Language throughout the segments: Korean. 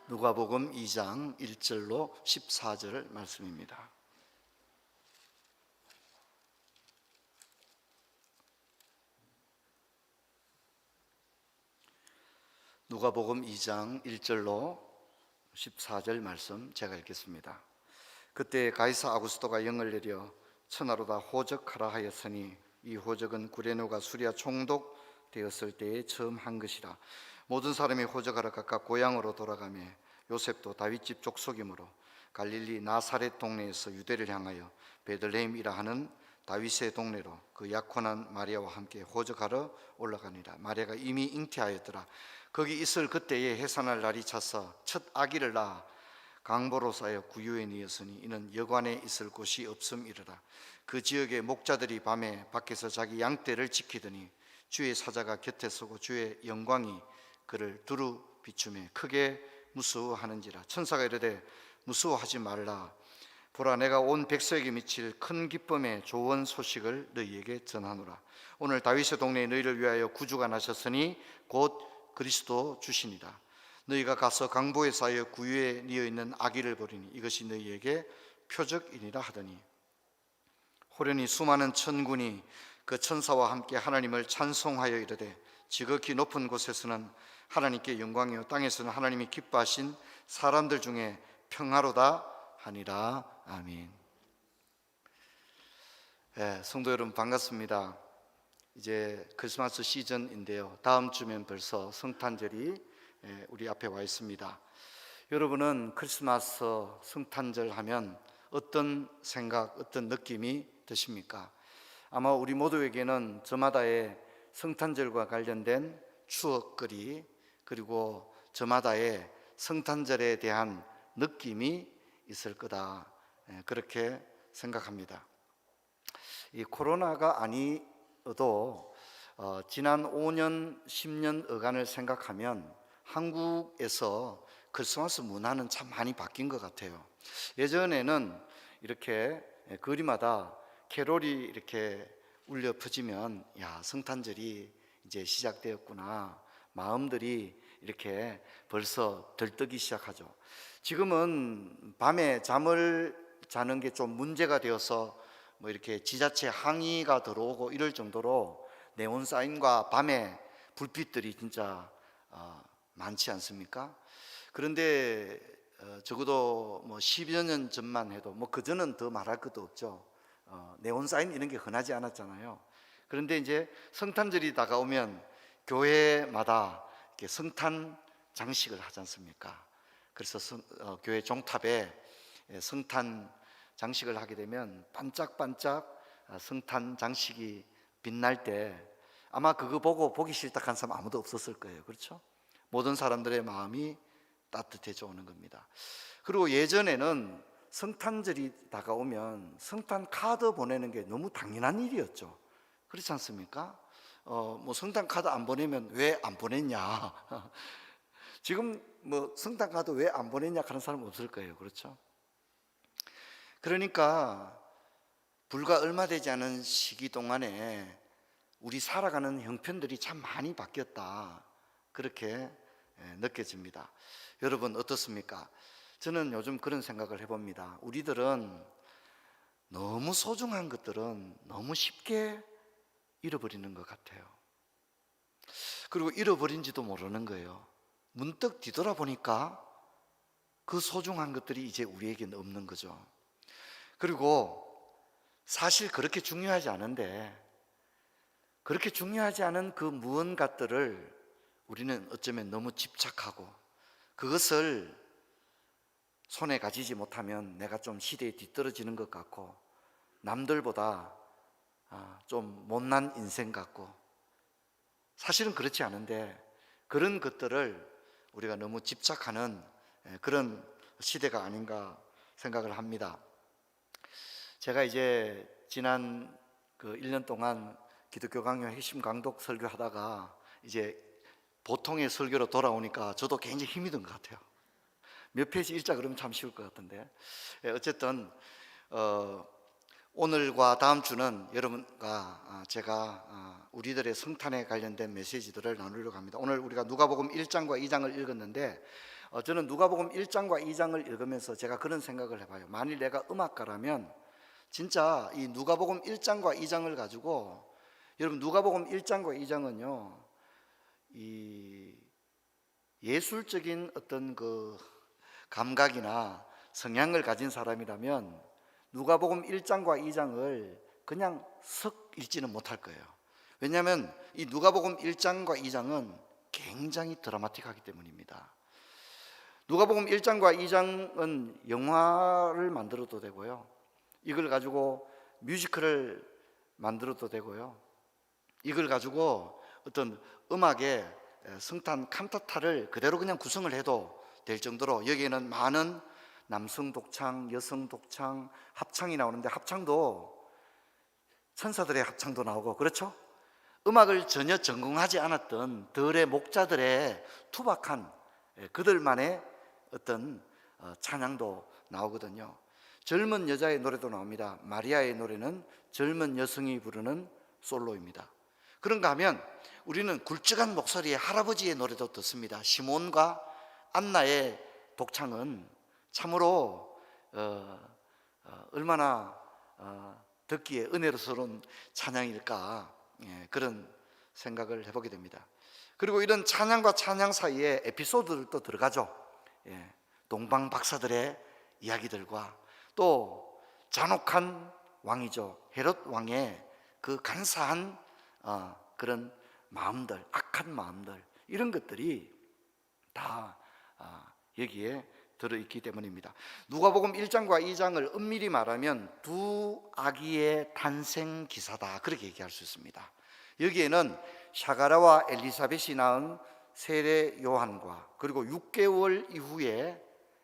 누가복음 2장 1절로 14절 말씀입니다. 누가복음 2장 1절로 14절 말씀 제가 읽겠습니다. 그때 가이사 아구스토가 영을 내려 천하로 다 호적하라 하였으니 이 호적은 구레노가 수리아 총독되었을 때에 처음 한 것이라. 모든 사람이 호적하러 각각 고향으로 돌아가며 요셉도 다윗집 족속이므로 갈릴리 나사렛 동네에서 유대를 향하여 베들레헴이라 하는 다윗의 동네로 그 약혼한 마리아와 함께 호적하러 올라가니라. 마리아가 이미 잉태하였더라. 거기 있을 그때에 해산할 날이 차서 첫 아기를 낳아 강보로 쌓여 구유에 뉘었으니 이는 여관에 있을 곳이 없음이르라. 그 지역의 목자들이 밤에 밖에서 자기 양떼를 지키더니 주의 사자가 곁에 서고 주의 영광이 그를 두루 비추매 크게 무서워하는지라. 천사가 이르되 무서워하지 말라. 보라, 내가 온 백성에게 미칠 큰 기쁨의 좋은 소식을 너희에게 전하노라. 오늘 다윗의 동네에 너희를 위하여 구주가 나셨으니 곧 그리스도 주시니라. 너희가 가서 강보에 쌓여 구유에 뉘어 있는 아기를 보리니 이것이 너희에게 표적이니라 하더니 호련히 수많은 천군이 그 천사와 함께 하나님을 찬송하여 이르되 지극히 높은 곳에서는 하나님께 영광이요 땅에서는 하나님이 기뻐하신 사람들 중에 평화로다 하니라. 아멘. 성도 여러분 반갑습니다. 이제 크리스마스 시즌인데요, 다음 주면 벌써 성탄절이 우리 앞에 와 있습니다. 여러분은 크리스마스 성탄절 하면 어떤 생각, 어떤 느낌이 드십니까? 아마 우리 모두에게는 저마다의 성탄절과 관련된 추억거리, 그리고 저마다의 성탄절에 대한 느낌이 있을 거다, 그렇게 생각합니다. 이 코로나가 아니어도 지난 5년, 10년 어간을 생각하면 한국에서 크리스마스 문화는 참 많이 바뀐 것 같아요. 예전에는 이렇게 거리마다 캐롤이 이렇게 울려 퍼지면 야, 성탄절이 이제 시작되었구나, 마음들이 이렇게 벌써 들뜨기 시작하죠. 지금은 밤에 잠을 자는 게 좀 문제가 되어서 뭐 이렇게 지자체 항의가 들어오고 이럴 정도로 네온 사인과 밤에 불빛들이 진짜 많지 않습니까? 그런데 적어도 뭐 10여 년 전만 해도 뭐 그전은 더 말할 것도 없죠. 네온 사인 이런 게 흔하지 않았잖아요. 그런데 이제 성탄절이 다가오면 교회마다 이렇게 성탄 장식을 하지 않습니까? 그래서 교회 종탑에 성탄 장식을 하게 되면 반짝반짝 성탄 장식이 빛날 때 아마 그거 보고 보기 싫다 한 사람 아무도 없었을 거예요. 그렇죠? 모든 사람들의 마음이 따뜻해져 오는 겁니다. 그리고 예전에는 성탄절이 다가오면 성탄 카드 보내는 게 너무 당연한 일이었죠. 그렇지 않습니까? 뭐 성탄 카드 안 보내면 왜 안 보냈냐? 지금 뭐 성탄 카드 왜 안 보냈냐 하는 사람 없을 거예요. 그렇죠? 그러니까 불과 얼마 되지 않은 시기 동안에 우리 살아가는 형편들이 참 많이 바뀌었다, 그렇게 느껴집니다. 여러분 어떻습니까? 저는 요즘 그런 생각을 해봅니다. 우리들은 너무 소중한 것들은 너무 쉽게 잃어버리는 것 같아요. 그리고 잃어버린지도 모르는 거예요. 문득 뒤돌아보니까 그 소중한 것들이 이제 우리에게는 없는 거죠. 그리고 사실 그렇게 중요하지 않은데 그렇게 중요하지 않은 그 무언가들을 우리는 어쩌면 너무 집착하고 그것을 손에 가지지 못하면 내가 좀 시대에 뒤떨어지는 것 같고 남들보다 좀 못난 인생 같고, 사실은 그렇지 않은데 그런 것들을 우리가 너무 집착하는 그런 시대가 아닌가 생각을 합니다. 제가 이제 지난 그 1년 동안 기독교 강요 핵심 강독 설교하다가 이제 보통의 설교로 돌아오니까 저도 굉장히 힘이 든 것 같아요. 몇 페이지 읽자 그러면 참 쉬울 것 같은데, 어쨌든 오늘과 다음 주는 여러분과 제가 우리들의 성탄에 관련된 메시지들을 나누려고 합니다. 오늘 우리가 누가복음 1장과 2장을 읽었는데 저는 누가복음 1장과 2장을 읽으면서 제가 그런 생각을 해봐요. 만일 내가 음악가라면 진짜 이 누가복음 1장과 2장을 가지고, 여러분 누가복음 1장과 2장은요 이 예술적인 어떤 그 감각이나 성향을 가진 사람이라면 누가복음 1장과 2장을 그냥 석 읽지는 못할 거예요. 왜냐하면 이 누가복음 1장과 2장은 굉장히 드라마틱하기 때문입니다. 누가복음 1장과 2장은 영화를 만들어도 되고요, 이걸 가지고 뮤지컬을 만들어도 되고요, 이걸 가지고 어떤 음악의 성탄 칸타타를 그대로 그냥 구성을 해도 될 정도로, 여기에는 많은 남성 독창, 여성 독창, 합창이 나오는데 합창도 천사들의 합창도 나오고, 그렇죠? 음악을 전혀 전공하지 않았던 들의 목자들의 투박한 그들만의 어떤 찬양도 나오거든요. 젊은 여자의 노래도 나옵니다. 마리아의 노래는 젊은 여성이 부르는 솔로입니다. 그런가 하면 우리는 굵직한 목소리의 할아버지의 노래도 듣습니다. 시몬과 안나의 독창은 참으로 얼마나 듣기에 은혜로운 찬양일까, 그런 생각을 해보게 됩니다. 그리고 이런 찬양과 찬양 사이에 에피소드들도 들어가죠. 동방 박사들의 이야기들과 또 잔혹한 왕이죠, 헤롯 왕의 그 간사한 그런 마음들, 악한 마음들, 이런 것들이 다 여기에 들어있기 때문입니다. 누가복음 1장과 2장을 엄밀히 말하면 두 아기의 탄생 기사다, 그렇게 얘기할 수 있습니다. 여기에는 샤가라와 엘리사벳이 낳은 세례 요한과, 그리고 6개월 이후에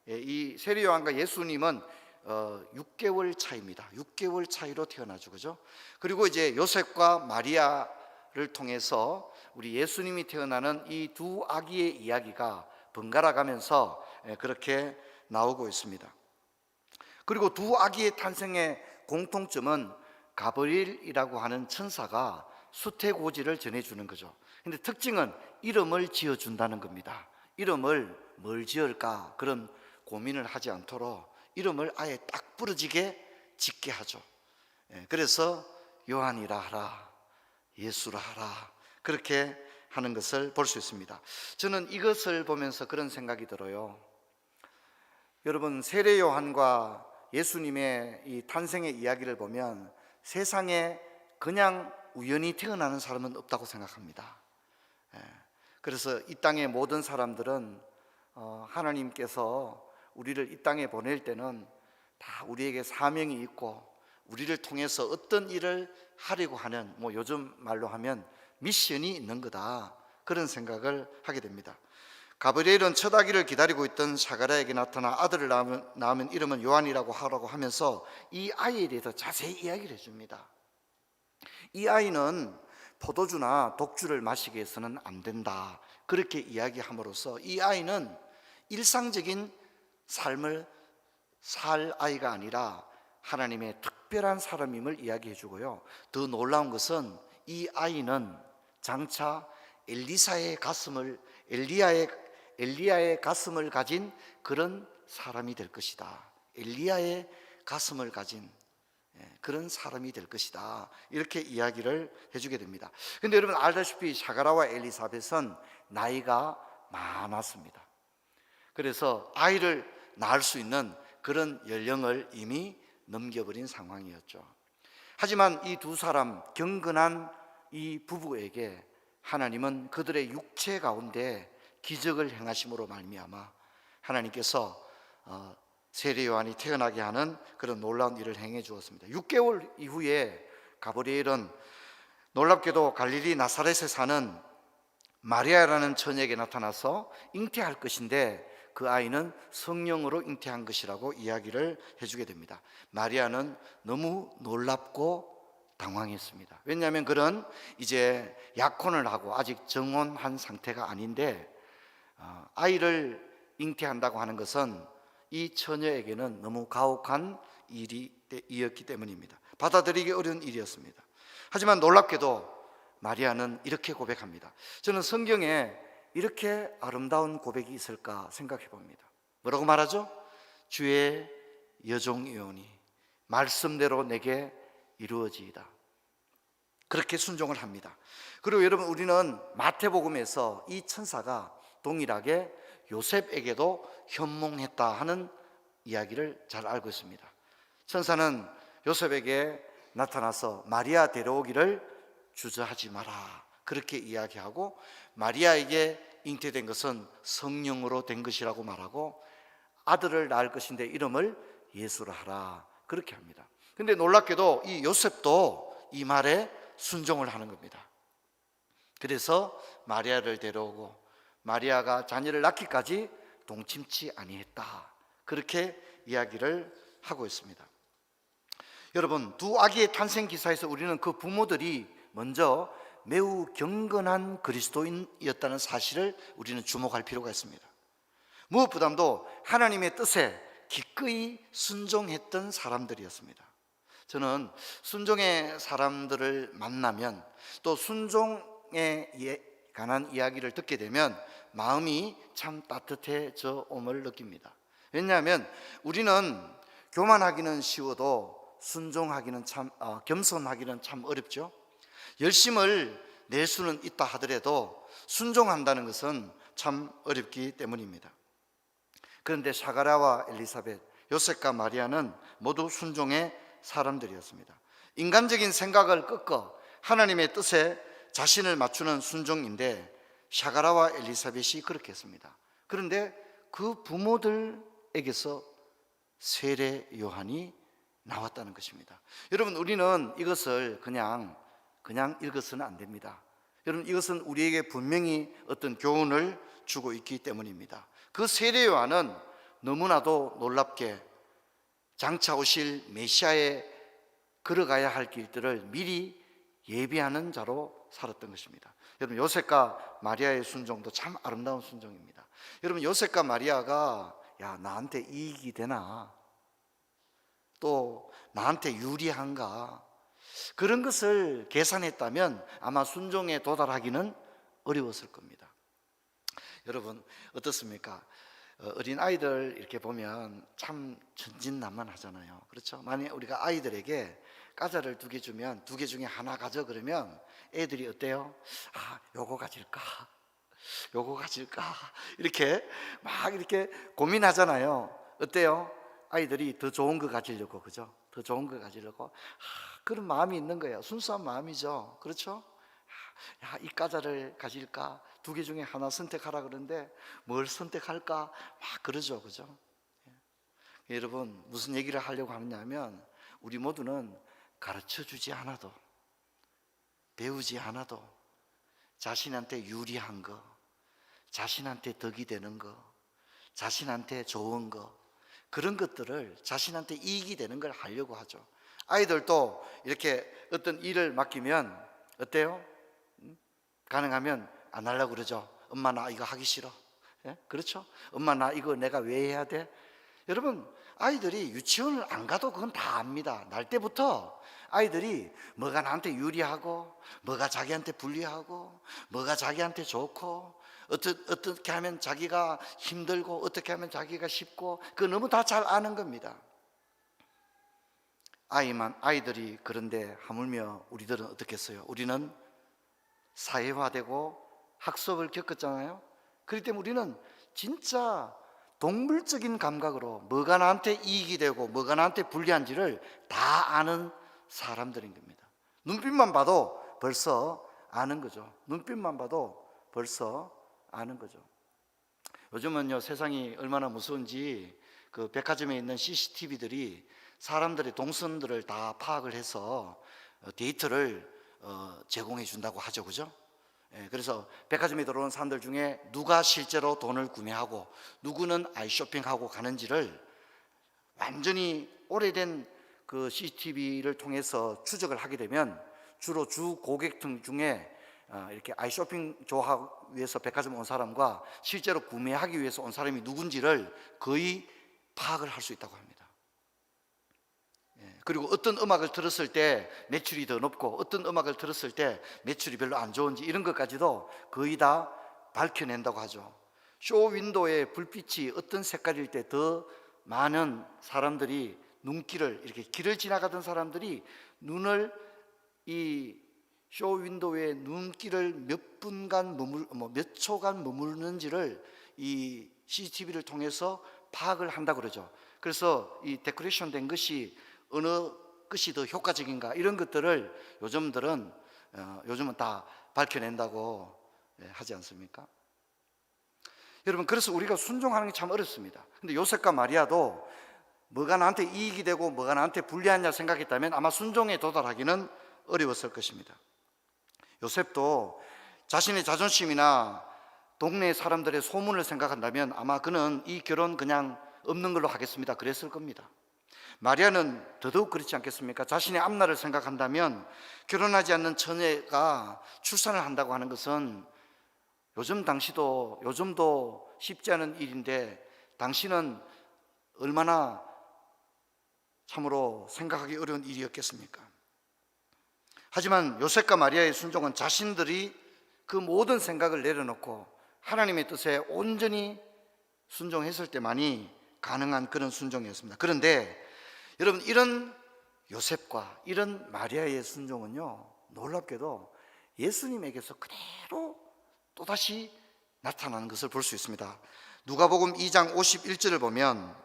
이 세례 요한과 예수님은 6개월 차이입니다. 6개월 차이로 태어나죠, 그죠? 그리고 이제 요셉과 마리아를 통해서 우리 예수님이 태어나는 이 두 아기의 이야기가 번갈아 가면서 그렇게 나오고 있습니다. 그리고 두 아기의 탄생의 공통점은 가브리엘이라고 하는 천사가 수태고지를 전해주는 거죠. 근데 특징은 이름을 지어준다는 겁니다. 이름을 뭘 지을까 그런 고민을 하지 않도록 이름을 아예 딱 부러지게 짓게 하죠. 그래서 요한이라 하라, 예수라 하라, 그렇게 하는 것을 볼 수 있습니다. 저는 이것을 보면서 그런 생각이 들어요. 여러분, 세례 요한과 예수님의 이 탄생의 이야기를 보면 세상에 그냥 우연히 태어나는 사람은 없다고 생각합니다. 그래서 이 땅의 모든 사람들은 하나님께서 우리를 이 땅에 보낼 때는 다 우리에게 사명이 있고 우리를 통해서 어떤 일을 하려고 하는, 요즘 말로 하면 미션이 있는 거다, 그런 생각을 하게 됩니다. 가브리엘은 첫 아기를 기다리고 있던 샤가랴에게 나타나 아들을 낳으면 이름은 요한이라고 하라고 하면서 이 아이에 대해서 자세히 이야기를 해줍니다. 이 아이는 포도주나 독주를 마시게 해서는 안 된다, 그렇게 이야기함으로써 이 아이는 일상적인 삶을 살 아이가 아니라 하나님의 특별한 사람임을 이야기해 주고요, 더 놀라운 것은 이 아이는 장차 엘리야의 가슴을 가진 그런 사람이 될 것이다. 엘리야의 가슴을 가진 그런 사람이 될 것이다, 이렇게 이야기를 해주게 됩니다. 그런데 여러분 알다시피 샤가라와 엘리사벳은 나이가 많았습니다. 그래서 아이를 낳을 수 있는 그런 연령을 이미 넘겨버린 상황이었죠. 하지만 이 두 사람, 경건한 이 부부에게 하나님은 그들의 육체 가운데 기적을 행하심으로 말미암아 하나님께서 세례 요한이 태어나게 하는 그런 놀라운 일을 행해 주었습니다. 6개월 이후에 가브리엘은 놀랍게도 갈릴리 나사렛에 사는 마리아라는 처녀에게 나타나서 잉태할 것인데 그 아이는 성령으로 잉태한 것이라고 이야기를 해주게 됩니다. 마리아는 너무 놀랍고 당황했습니다. 왜냐하면 그런 이제 약혼을 하고 아직 정혼한 상태가 아닌데 아이를 잉태한다고 하는 것은 이 처녀에게는 너무 가혹한 일이었기 때문입니다. 받아들이기 어려운 일이었습니다. 하지만 놀랍게도 마리아는 이렇게 고백합니다. 저는 성경에 이렇게 아름다운 고백이 있을까 생각해 봅니다. 뭐라고 말하죠? 주의 여종이오니 말씀대로 내게 이루어지이다. 그렇게 순종을 합니다. 그리고 여러분, 우리는 마태복음에서 이 천사가 동일하게 요셉에게도 현몽했다 하는 이야기를 잘 알고 있습니다. 천사는 요셉에게 나타나서 마리아 데려오기를 주저하지 마라, 그렇게 이야기하고, 마리아에게 잉태된 것은 성령으로 된 것이라고 말하고, 아들을 낳을 것인데 이름을 예수라 하라, 그렇게 합니다. 근데 놀랍게도 이 요셉도 이 말에 순종을 하는 겁니다. 그래서 마리아를 데려오고 마리아가 자녀를 낳기까지 동침치 아니했다, 그렇게 이야기를 하고 있습니다. 여러분, 두 아기의 탄생 기사에서 우리는 그 부모들이 먼저 매우 경건한 그리스도인이었다는 사실을 우리는 주목할 필요가 있습니다. 무엇보다도 하나님의 뜻에 기꺼이 순종했던 사람들이었습니다. 저는 순종의 사람들을 만나면, 또 순종에 관한 이야기를 듣게 되면 마음이 참 따뜻해져 옴을 느낍니다. 왜냐하면 우리는 교만하기는 쉬워도 순종하기는 겸손하기는 참 어렵죠. 열심을 낼 수는 있다 하더라도 순종한다는 것은 참 어렵기 때문입니다. 그런데 사가랴와 엘리사벳, 요셉과 마리아는 모두 순종의 사람들이었습니다. 인간적인 생각을 꺾어 하나님의 뜻에 자신을 맞추는 순종인데, 사가랴와 엘리사벳이 그렇게 했습니다. 그런데 그 부모들에게서 세례 요한이 나왔다는 것입니다. 여러분, 우리는 이것을 그냥 읽어서는 안 됩니다. 여러분, 이것은 우리에게 분명히 어떤 교훈을 주고 있기 때문입니다. 그 세례 요한은 너무나도 놀랍게 장차 오실 메시아에 걸어가야 할 길들을 미리 예비하는 자로 살았던 것입니다. 여러분, 요셉과 마리아의 순종도 참 아름다운 순종입니다. 여러분, 요셉과 마리아가 나한테 이익이 되나, 또 나한테 유리한가, 그런 것을 계산했다면 아마 순종에 도달하기는 어려웠을 겁니다. 여러분, 어떻습니까? 어린 아이들 이렇게 보면 참 천진난만하잖아요. 그렇죠? 만약 우리가 아이들에게 과자를 2개 주면 2개 중에 하나 가져 그러면 애들이 어때요? 요거 가질까? 요거 가질까? 이렇게 막 이렇게 고민하잖아요. 어때요? 아이들이 더 좋은 거 가지려고, 그죠? 더 좋은 거 가지려고 그런 마음이 있는 거예요. 순수한 마음이죠. 그렇죠? 이 과자를 가질까? 2개 중에 하나 선택하라 그러는데 뭘 선택할까? 막 그러죠. 그죠? 여러분, 무슨 얘기를 하려고 하느냐면, 우리 모두는 가르쳐 주지 않아도, 배우지 않아도 자신한테 유리한 거, 자신한테 덕이 되는 거, 자신한테 좋은 거, 그런 것들을 자신한테 이익이 되는 걸 하려고 하죠. 아이들도 이렇게 어떤 일을 맡기면 어때요? 가능하면 안 하려고 그러죠. 엄마, 나 이거 하기 싫어. 그렇죠? 엄마, 나 이거 내가 왜 해야 돼? 여러분, 아이들이 유치원을 안 가도 그건 다 압니다. 날 때부터 아이들이 뭐가 나한테 유리하고, 뭐가 자기한테 불리하고, 뭐가 자기한테 좋고, 어떻게 하면 자기가 힘들고, 어떻게 하면 자기가 쉽고, 그거 너무 다 잘 아는 겁니다. 아이들이 그런데 하물며 우리들은 어떻겠어요? 우리는 사회화되고 학습을 겪었잖아요. 그렇기 때문에 우리는 진짜 동물적인 감각으로 뭐가 나한테 이익이 되고 뭐가 나한테 불리한지를 다 아는 사람들인 겁니다. 눈빛만 봐도 벌써 아는 거죠. 눈빛만 봐도 벌써 아는 거죠. 요즘은요, 세상이 얼마나 무서운지 그 백화점에 있는 CCTV들이 사람들의 동선들을 다 파악을 해서 데이터를 제공해 준다고 하죠. 그죠? 그래서 백화점에 들어오는 사람들 중에 누가 실제로 돈을 구매하고 누구는 아이쇼핑하고 가는지를 완전히 오래된 그 CCTV를 통해서 추적을 하게 되면, 주로 주 고객층 중에 이렇게 아이쇼핑 좋아하기 위해서 백화점 온 사람과 실제로 구매하기 위해서 온 사람이 누군지를 거의 파악을 할 수 있다고 합니다. 그리고 어떤 음악을 들었을 때 매출이 더 높고 어떤 음악을 들었을 때 매출이 별로 안 좋은지, 이런 것까지도 거의 다 밝혀낸다고 하죠. 쇼 윈도우의 불빛이 어떤 색깔일 때 더 많은 사람들이 눈길을, 이렇게 길을 지나가던 사람들이 눈을 이 쇼 윈도우의 눈길을 몇 분간 몇 초간 머무르는지를 이 CCTV를 통해서 파악을 한다고 그러죠. 그래서 이 데코레이션 된 것이 어느 것이 더 효과적인가, 이런 것들을 요즘은 다 밝혀낸다고 하지 않습니까? 여러분, 그래서 우리가 순종하는 게 참 어렵습니다. 근데 요셉과 마리아도 뭐가 나한테 이익이 되고 뭐가 나한테 불리하냐 생각했다면 아마 순종에 도달하기는 어려웠을 것입니다. 요셉도 자신의 자존심이나 동네 사람들의 소문을 생각한다면 아마 그는 이 결혼 그냥 없는 걸로 하겠습니다, 그랬을 겁니다. 마리아는 더더욱 그렇지 않겠습니까? 자신의 앞날을 생각한다면 결혼하지 않는 처녀가 출산을 한다고 하는 것은 요즘도 쉽지 않은 일인데 당신은 얼마나 참으로 생각하기 어려운 일이었겠습니까? 하지만 요셉과 마리아의 순종은 자신들이 그 모든 생각을 내려놓고 하나님의 뜻에 온전히 순종했을 때만이 가능한 그런 순종이었습니다. 그런데 여러분, 이런 요셉과 이런 마리아의 순종은요, 놀랍게도 예수님에게서 그대로 또다시 나타나는 것을 볼 수 있습니다. 누가복음 2장 51절을 보면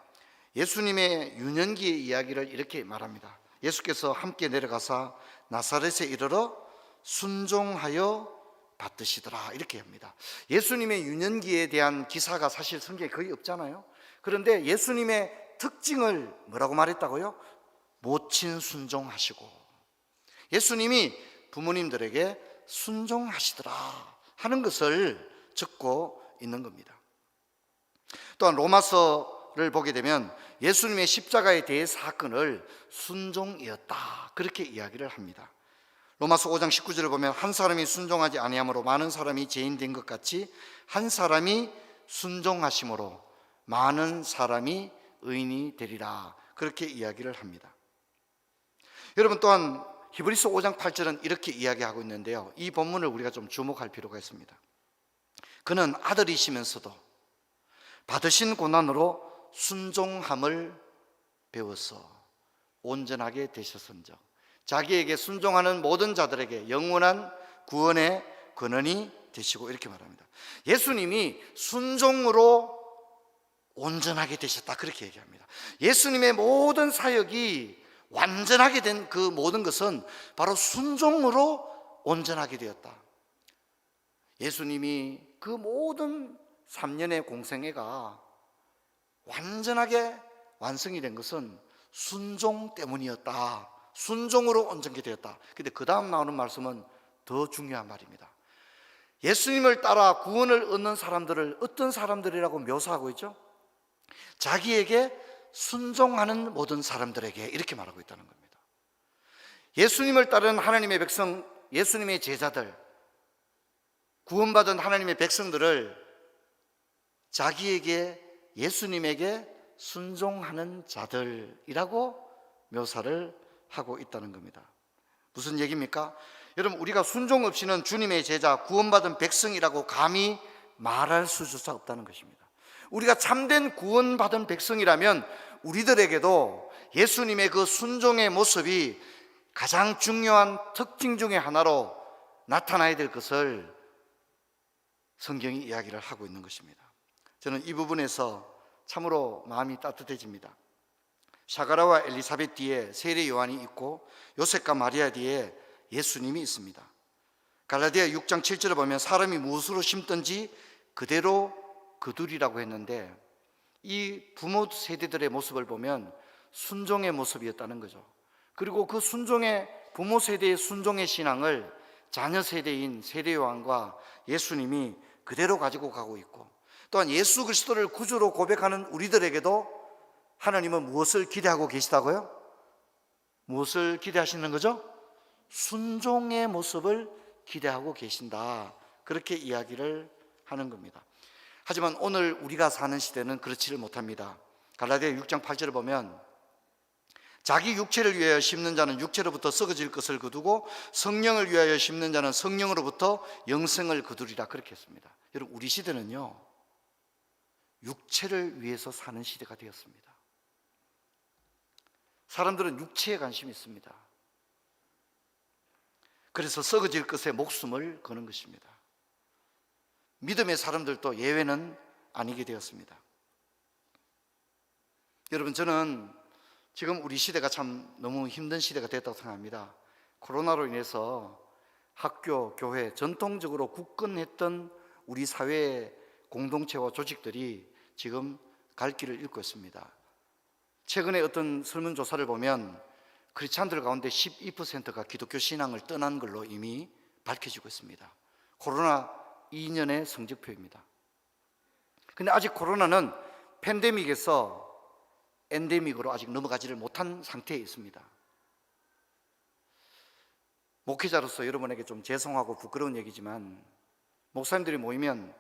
예수님의 유년기의 이야기를 이렇게 말합니다. 예수께서 함께 내려가사 나사렛에 이르러 순종하여 받드시더라, 이렇게 합니다. 예수님의 유년기에 대한 기사가 사실 성경에 거의 없잖아요. 그런데 예수님의 특징을 뭐라고 말했다고요? 모친 순종하시고, 예수님이 부모님들에게 순종하시더라 하는 것을 적고 있는 겁니다. 또한 로마서를 보게 되면 예수님의 십자가에 대해 사건을 순종이었다, 그렇게 이야기를 합니다. 로마서 5장 19절을 보면 한 사람이 순종하지 아니함으로 많은 사람이 죄인 된 것 같이 한 사람이 순종하심으로 많은 사람이 의인이 되리라, 그렇게 이야기를 합니다. 여러분, 또한 히브리서 5장 8절은 이렇게 이야기하고 있는데요, 이 본문을 우리가 좀 주목할 필요가 있습니다. 그는 아들이시면서도 받으신 고난으로 순종함을 배워서 온전하게 되셨은즉 자기에게 순종하는 모든 자들에게 영원한 구원의 근원이 되시고, 이렇게 말합니다. 예수님이 순종으로 온전하게 되셨다, 그렇게 얘기합니다. 예수님의 모든 사역이 완전하게 된 그 모든 것은 바로 순종으로 온전하게 되었다. 예수님이 그 모든 3년의 공생애가 완전하게 완성이 된 것은 순종 때문이었다. 순종으로 온전하게 되었다. 근데 그 다음 나오는 말씀은 더 중요한 말입니다. 예수님을 따라 구원을 얻는 사람들을 어떤 사람들이라고 묘사하고 있죠? 자기에게 순종하는 모든 사람들에게, 이렇게 말하고 있다는 겁니다. 예수님을 따르는 하나님의 백성, 예수님의 제자들, 구원받은 하나님의 백성들을 자기에게, 예수님에게 순종하는 자들이라고 묘사를 하고 있다는 겁니다. 무슨 얘기입니까? 여러분, 우리가 순종 없이는 주님의 제자, 구원받은 백성이라고 감히 말할 수조차 없다는 것입니다. 우리가 참된 구원받은 백성이라면 우리들에게도 예수님의 그 순종의 모습이 가장 중요한 특징 중에 하나로 나타나야 될 것을 성경이 이야기를 하고 있는 것입니다. 저는 이 부분에서 참으로 마음이 따뜻해집니다. 샤가라와 엘리사벳 뒤에 세례 요한이 있고 요셉과 마리아 뒤에 예수님이 있습니다. 갈라디아 6장 7절을 보면 사람이 무엇으로 심든지 그대로 거두리라고 했는데, 이 부모 세대들의 모습을 보면 순종의 모습이었다는 거죠. 그리고 그 순종의, 부모 세대의 순종의 신앙을 자녀 세대인 세례 요한과 예수님이 그대로 가지고 가고 있고, 또한 예수 그리스도를 구주로 고백하는 우리들에게도 하나님은 무엇을 기대하고 계시다고요? 무엇을 기대하시는 거죠? 순종의 모습을 기대하고 계신다, 그렇게 이야기를 하는 겁니다. 하지만 오늘 우리가 사는 시대는 그렇지를 못합니다. 갈라디아 6장 8절을 보면 자기 육체를 위하여 심는 자는 육체로부터 썩어질 것을 거두고 성령을 위하여 심는 자는 성령으로부터 영생을 거두리라, 그렇게 했습니다. 여러분, 우리 시대는요, 육체를 위해서 사는 시대가 되었습니다. 사람들은 육체에 관심이 있습니다. 그래서 썩어질 것에 목숨을 거는 것입니다. 믿음의 사람들도 예외는 아니게 되었습니다. 여러분, 저는 지금 우리 시대가 참 너무 힘든 시대가 됐다고 생각합니다. 코로나로 인해서 학교, 교회, 전통적으로 굳건했던 우리 사회의 공동체와 조직들이 지금 갈 길을 잃고 있습니다. 최근에 어떤 설문조사를 보면 크리스찬들 가운데 12%가 기독교 신앙을 떠난 걸로 이미 밝혀지고 있습니다. 코로나 2년의 성적표입니다. 근데 아직 코로나는 팬데믹에서 엔데믹으로 아직 넘어가지를 못한 상태에 있습니다. 목회자로서 여러분에게 좀 죄송하고 부끄러운 얘기지만, 목사님들이 모이면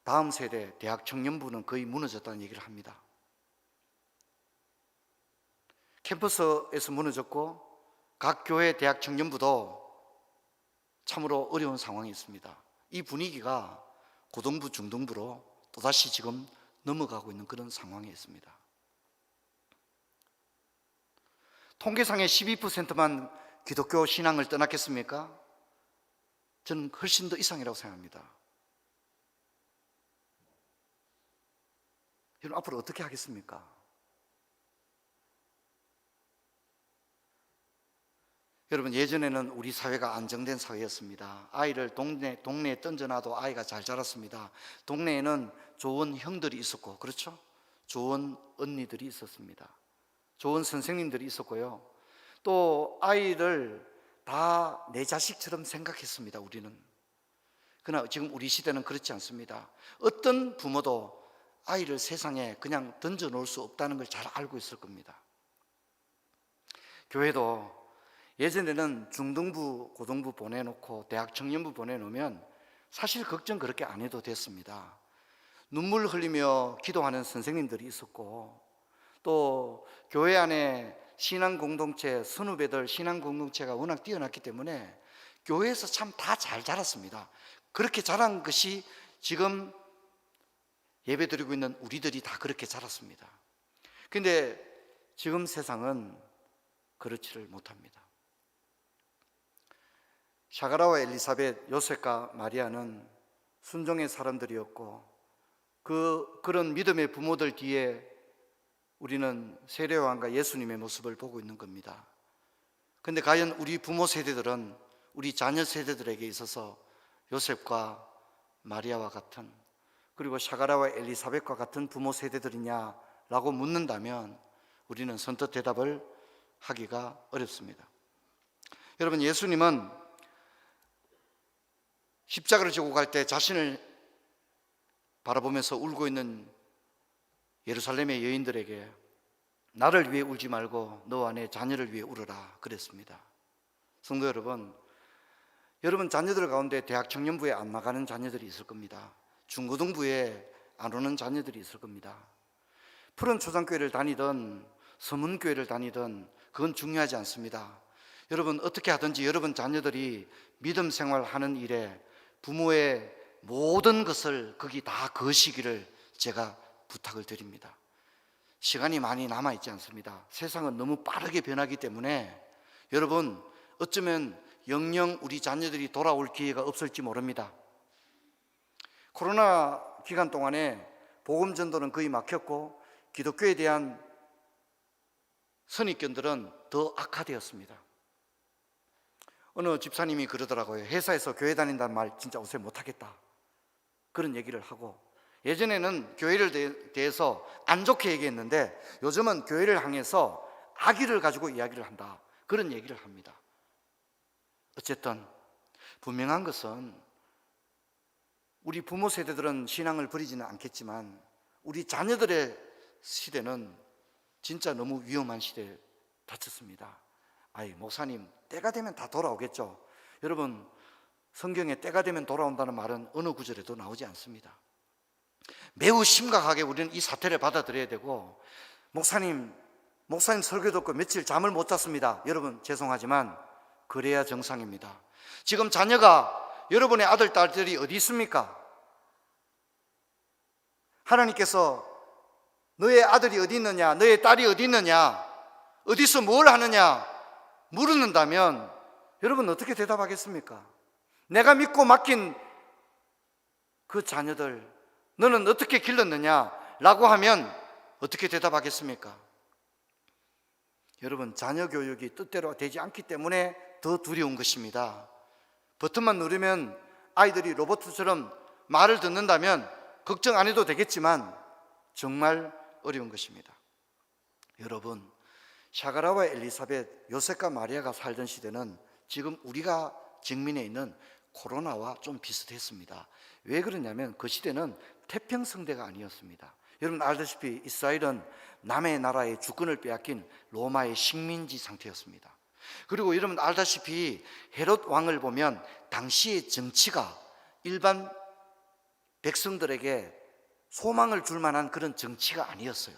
다음 세대 대학 청년부는 거의 무너졌다는 얘기를 합니다. 캠퍼스에서 무너졌고 각 교회 대학 청년부도 참으로 어려운 상황이 있습니다. 이 분위기가 고등부, 중등부로 또다시 지금 넘어가고 있는 그런 상황에 있습니다. 통계상의 12%만 기독교 신앙을 떠났겠습니까? 저는 훨씬 더 이상이라고 생각합니다. 여러분, 앞으로 어떻게 하겠습니까? 여러분, 예전에는 우리 사회가 안정된 사회였습니다. 아이를 동네에 던져놔도 아이가 잘 자랐습니다. 동네에는 좋은 형들이 있었고, 그렇죠? 좋은 언니들이 있었습니다. 좋은 선생님들이 있었고요. 또 아이를 다 내 자식처럼 생각했습니다, 우리는. 그러나 지금 우리 시대는 그렇지 않습니다. 어떤 부모도 아이를 세상에 그냥 던져 놓을 수 없다는 걸 잘 알고 있을 겁니다. 교회도 예전에는 중등부, 고등부 보내놓고 대학 청년부 보내놓으면 사실 걱정 그렇게 안 해도 됐습니다. 눈물 흘리며 기도하는 선생님들이 있었고, 또 교회 안에 신앙 공동체, 선후배들 신앙 공동체가 워낙 뛰어났기 때문에 교회에서 참 다 잘 자랐습니다. 그렇게 자란 것이 지금 예배드리고 있는 우리들이 다 그렇게 자랐습니다. 그런데 지금 세상은 그렇지를 못합니다. 샤가라와 엘리사벳, 요셉과 마리아는 순종의 사람들이었고, 그런 믿음의 부모들 뒤에 우리는 세례요한과 예수님의 모습을 보고 있는 겁니다. 그런데 과연 우리 부모 세대들은 우리 자녀 세대들에게 있어서 요셉과 마리아와 같은, 그리고 샤가라와 엘리사벳과 같은 부모 세대들이냐라고 묻는다면 우리는 선뜻 대답을 하기가 어렵습니다. 여러분, 예수님은 십자가를 지고 갈 때 자신을 바라보면서 울고 있는 예루살렘의 여인들에게 나를 위해 울지 말고 너와 내 자녀를 위해 울어라 그랬습니다. 성도 여러분, 여러분 자녀들 가운데 대학 청년부에 안 나가는 자녀들이 있을 겁니다. 중고등부에 안 오는 자녀들이 있을 겁니다. 푸른 초장교회를 다니든 서문교회를 다니든 그건 중요하지 않습니다. 여러분, 어떻게 하든지 여러분 자녀들이 믿음 생활하는 일에 부모의 모든 것을 거기 다 거시기를 제가 부탁을 드립니다. 시간이 많이 남아있지 않습니다. 세상은 너무 빠르게 변하기 때문에 여러분, 어쩌면 영영 우리 자녀들이 돌아올 기회가 없을지 모릅니다. 코로나 기간 동안에 복음 전도는 거의 막혔고 기독교에 대한 선입견들은 더 악화되었습니다. 어느 집사님이 그러더라고요. 회사에서 교회 다닌다는 말 진짜 요새 못하겠다, 그런 얘기를 하고, 예전에는 교회를 대해서 안 좋게 얘기했는데 요즘은 교회를 향해서 악의를 가지고 이야기를 한다, 그런 얘기를 합니다. 어쨌든 분명한 것은 우리 부모 세대들은 신앙을 버리지는 않겠지만 우리 자녀들의 시대는 진짜 너무 위험한 시대에 닥쳤습니다. 아이, 목사님, 때가 되면 다 돌아오겠죠. 여러분, 성경에 때가 되면 돌아온다는 말은 어느 구절에도 나오지 않습니다. 매우 심각하게 우리는 이 사태를 받아들여야 되고, 목사님, 목사님 설교 듣고 며칠 잠을 못 잤습니다. 여러분 죄송하지만 그래야 정상입니다. 지금 자녀가 여러분의 아들, 딸들이 어디 있습니까? 하나님께서 너의 아들이 어디 있느냐, 너의 딸이 어디 있느냐, 어디서 뭘 하느냐 물은다면 여러분 어떻게 대답하겠습니까? 내가 믿고 맡긴 그 자녀들 너는 어떻게 길렀느냐 라고 하면 어떻게 대답하겠습니까? 여러분, 자녀 교육이 뜻대로 되지 않기 때문에 더 두려운 것입니다. 버튼만 누르면 아이들이 로봇처럼 말을 듣는다면 걱정 안 해도 되겠지만 정말 어려운 것입니다. 여러분, 샤가라와 엘리사벳, 요셉과 마리아가 살던 시대는 지금 우리가 직면해 있는 코로나와 좀 비슷했습니다. 왜 그러냐면 그 시대는 태평성대가 아니었습니다. 여러분 알다시피 이스라엘은 남의 나라의 주권을 빼앗긴 로마의 식민지 상태였습니다. 그리고 여러분 알다시피 헤롯 왕을 보면 당시의 정치가 일반 백성들에게 소망을 줄 만한 그런 정치가 아니었어요.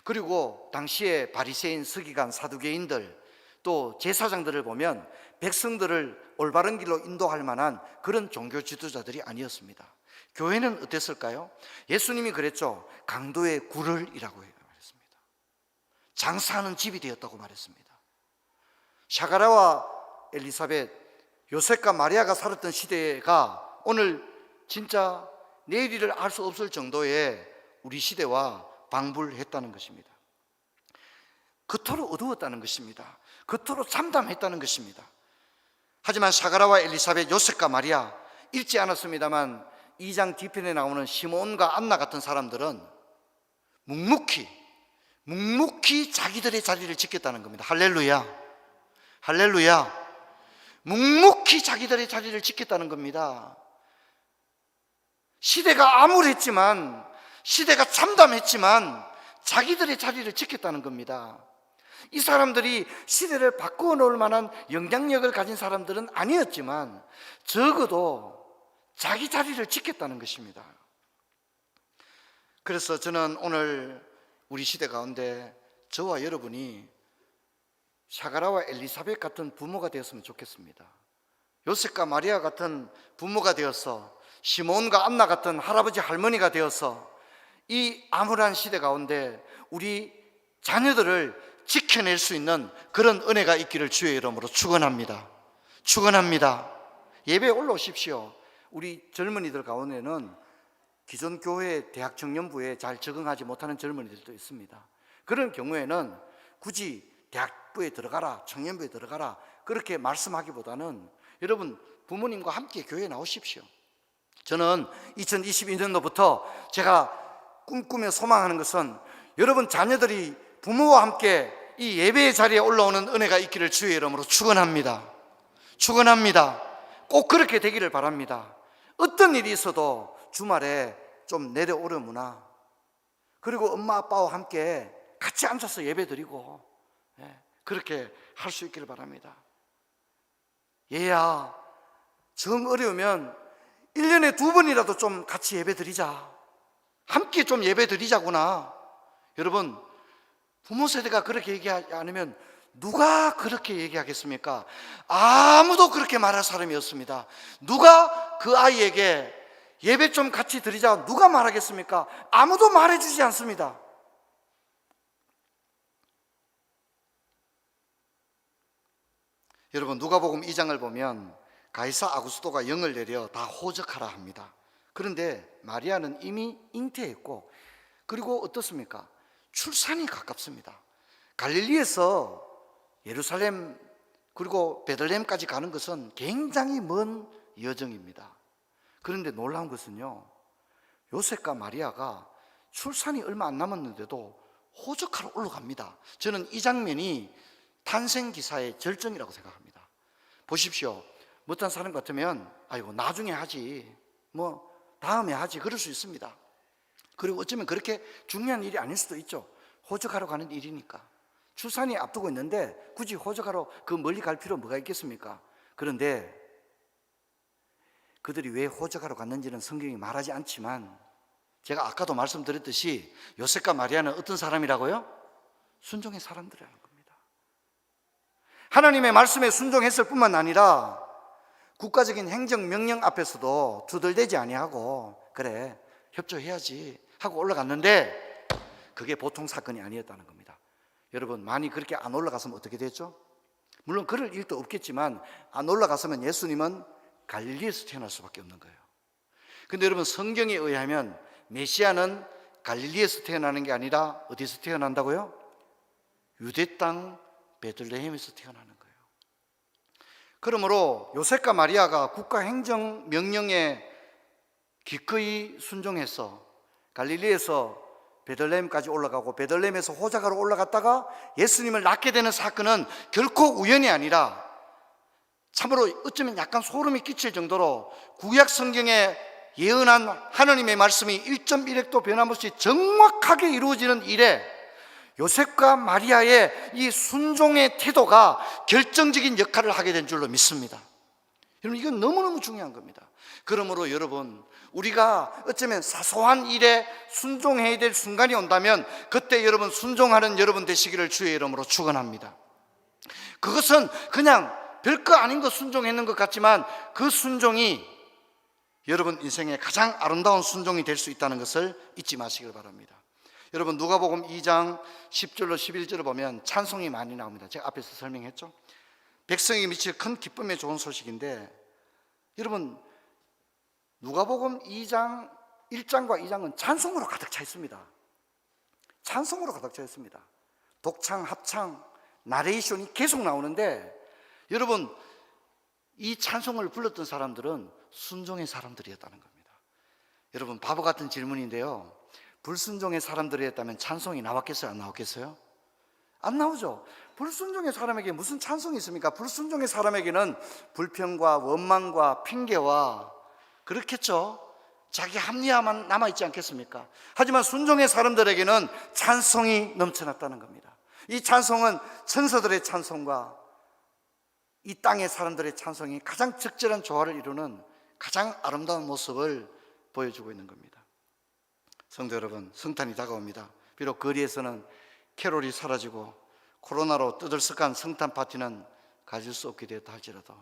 그리고 당시에 바리새인, 서기관, 사두개인들 또 제사장들을 보면 백성들을 올바른 길로 인도할 만한 그런 종교 지도자들이 아니었습니다. 교회는 어땠을까요? 예수님이 그랬죠. 강도의 굴을이라고 말했습니다. 장사하는 집이 되었다고 말했습니다. 샤가라와 엘리사벳, 요셉과 마리아가 살았던 시대가 오늘 진짜 내일을 알 수 없을 정도의 우리 시대와 방불했다는 것입니다. 그토록 어두웠다는 것입니다. 그토록 참담했다는 것입니다. 하지만 샤가라와 엘리사벳, 요셉과 마리아 읽지 않았습니다만 2장 뒤편에 나오는 시몬과 안나 같은 사람들은 묵묵히 자기들의 자리를 지켰다는 겁니다. 할렐루야, 할렐루야. 묵묵히 자기들의 자리를 지켰다는 겁니다. 시대가 암울했지만, 시대가 참담했지만 자기들의 자리를 지켰다는 겁니다. 이 사람들이 시대를 바꾸어 놓을 만한 영향력을 가진 사람들은 아니었지만 적어도 자기 자리를 지켰다는 것입니다. 그래서 저는 오늘 우리 시대 가운데 저와 여러분이 샤가라와 엘리사벳 같은 부모가 되었으면 좋겠습니다. 요셉과 마리아 같은 부모가 되어서 시몬과 안나 같은 할아버지 할머니가 되어서 이 암울한 시대 가운데 우리 자녀들을 지켜낼 수 있는 그런 은혜가 있기를 주의 이름으로 축원합니다. 축원합니다. 예배에 올라오십시오. 우리 젊은이들 가운데는 기존 교회 대학 청년부에 잘 적응하지 못하는 젊은이들도 있습니다. 그런 경우에는 굳이 대학부에 들어가라, 청년부에 들어가라 그렇게 말씀하기보다는 여러분 부모님과 함께 교회에 나오십시오. 저는 2022년도부터 제가 꿈꾸며 소망하는 것은 여러분 자녀들이 부모와 함께 이 예배의 자리에 올라오는 은혜가 있기를 주의 이름으로 축원합니다. 축원합니다. 꼭 그렇게 되기를 바랍니다. 어떤 일이 있어도 주말에 좀 내려오려무나 그리고 엄마 아빠와 함께 같이 앉아서 예배드리고 그렇게 할 수 있기를 바랍니다. 얘야 정 어려우면 1년에 2번이라도 좀 같이 예배드리자, 함께 좀 예배드리자구나. 여러분 부모 세대가 그렇게 얘기하지 않으면 누가 그렇게 얘기하겠습니까? 아무도 그렇게 말할 사람이 없습니다. 누가 그 아이에게 예배 좀 같이 드리자 누가 말하겠습니까? 아무도 말해주지 않습니다. 여러분 누가복음 2장을 보면 가이사 아구스토가 영을 내려 다 호적하라 합니다. 그런데 마리아는 이미 잉태했고 그리고 어떻습니까? 출산이 가깝습니다. 갈릴리에서 예루살렘 그리고 베들레헴까지 가는 것은 굉장히 먼 여정입니다. 그런데 놀라운 것은요, 요셉과 마리아가 출산이 얼마 안 남았는데도 호적하러 올라갑니다. 저는 이 장면이 탄생기사의 절정이라고 생각합니다. 보십시오. 못한 사람 같으면 아이고 나중에 하지, 뭐 다음에 하지 그럴 수 있습니다. 그리고 어쩌면 그렇게 중요한 일이 아닐 수도 있죠. 호적하러 가는 일이니까. 출산이 앞두고 있는데 굳이 호적하러 그 멀리 갈 필요 뭐가 있겠습니까? 그런데 그들이 왜 호적하러 갔는지는 성경이 말하지 않지만 제가 아까도 말씀드렸듯이 요셉과 마리아는 어떤 사람이라고요? 순종의 사람들이라는 겁니다. 하나님의 말씀에 순종했을 뿐만 아니라 국가적인 행정명령 앞에서도 두들대지 아니하고 그래 협조해야지 하고 올라갔는데 그게 보통 사건이 아니었다는 겁니다. 여러분, 많이 그렇게 안 올라갔으면 어떻게 됐죠? 물론 그럴 일도 없겠지만 안 올라갔으면 예수님은 갈릴리에서 태어날 수밖에 없는 거예요. 근데 여러분, 성경에 의하면 메시아는 갈릴리에서 태어나는 게 아니라 어디서 태어난다고요? 유대 땅 베들레헴에서 태어나는 거예요. 그러므로 요셉과 마리아가 국가 행정 명령에 기꺼이 순종해서 갈릴리에서 베들레헴까지 올라가고 베들레헴에서 호자가로 올라갔다가 예수님을 낳게 되는 사건은 결코 우연이 아니라 참으로 어쩌면 약간 소름이 끼칠 정도로 구약 성경에 예언한 하나님의 말씀이 1.1획도 변함없이 정확하게 이루어지는 일에 요셉과 마리아의 이 순종의 태도가 결정적인 역할을 하게 된 줄로 믿습니다. 여러분, 이건 너무너무 중요한 겁니다. 그러므로 여러분, 우리가 어쩌면 사소한 일에 순종해야 될 순간이 온다면 그때 여러분 순종하는 여러분 되시기를 주의 이름으로 축원합니다. 그것은 그냥 별거 아닌 거 순종했는 것 같지만 그 순종이 여러분 인생의 가장 아름다운 순종이 될 수 있다는 것을 잊지 마시길 바랍니다. 여러분, 누가복음 2장 10절로 11절을 보면 찬송이 많이 나옵니다. 제가 앞에서 설명했죠. 백성에게 미칠 큰 기쁨의 좋은 소식인데 여러분, 누가복음 2장 1장과 2장은 찬송으로 가득 차 있습니다. 찬송으로 가득 차 있습니다. 독창, 합창, 나레이션이 계속 나오는데 여러분, 이 찬송을 불렀던 사람들은 순종의 사람들이었다는 겁니다. 여러분, 바보 같은 질문인데요, 불순종의 사람들이었다면 찬송이 나왔겠어요? 안 나왔겠어요? 안 나오죠. 불순종의 사람에게 무슨 찬송이 있습니까? 불순종의 사람에게는 불평과 원망과 핑계와 그렇겠죠. 자기 합리화만 남아있지 않겠습니까? 하지만 순종의 사람들에게는 찬송이 넘쳐났다는 겁니다. 이 찬송은 천사들의 찬송과 이 땅의 사람들의 찬송이 가장 적절한 조화를 이루는 가장 아름다운 모습을 보여주고 있는 겁니다. 성도 여러분, 성탄이 다가옵니다. 비록 거리에서는 캐롤이 사라지고 코로나로 떠들썩한 성탄 파티는 가질 수 없게 되었다 할지라도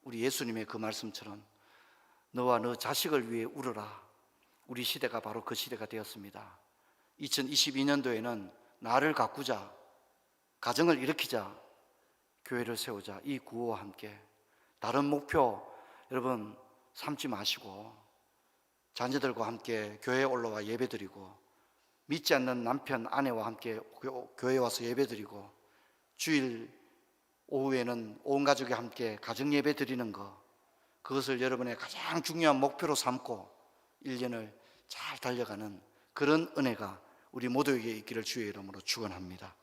우리 예수님의 그 말씀처럼 너와 너 자식을 위해 울어라. 우리 시대가 바로 그 시대가 되었습니다. 2022년도에는 나를 가꾸자, 가정을 일으키자, 교회를 세우자, 이 구호와 함께 다른 목표 여러분 삼지 마시고 자녀들과 함께 교회에 올라와 예배드리고 믿지 않는 남편, 아내와 함께 교회에 와서 예배드리고 주일 오후에는 온 가족이 함께 가정 예배 드리는 것, 그것을 여러분의 가장 중요한 목표로 삼고 1년을 잘 달려가는 그런 은혜가 우리 모두에게 있기를 주의 이름으로 축원합니다.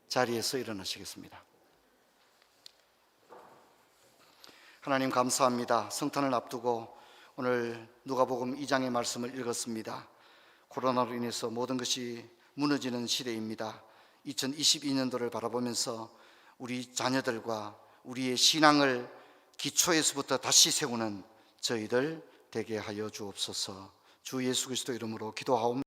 자리에서 일어나시겠습니다. 하나님 감사합니다. 성탄을 앞두고 오늘 누가복음 2장의 말씀을 읽었습니다. 코로나로 인해서 모든 것이 무너지는 시대입니다. 2022년도를 바라보면서 우리 자녀들과 우리의 신앙을 기초에서부터 다시 세우는 저희들 되게 하여 주옵소서. 주 예수 그리스도 이름으로 기도하옵니다.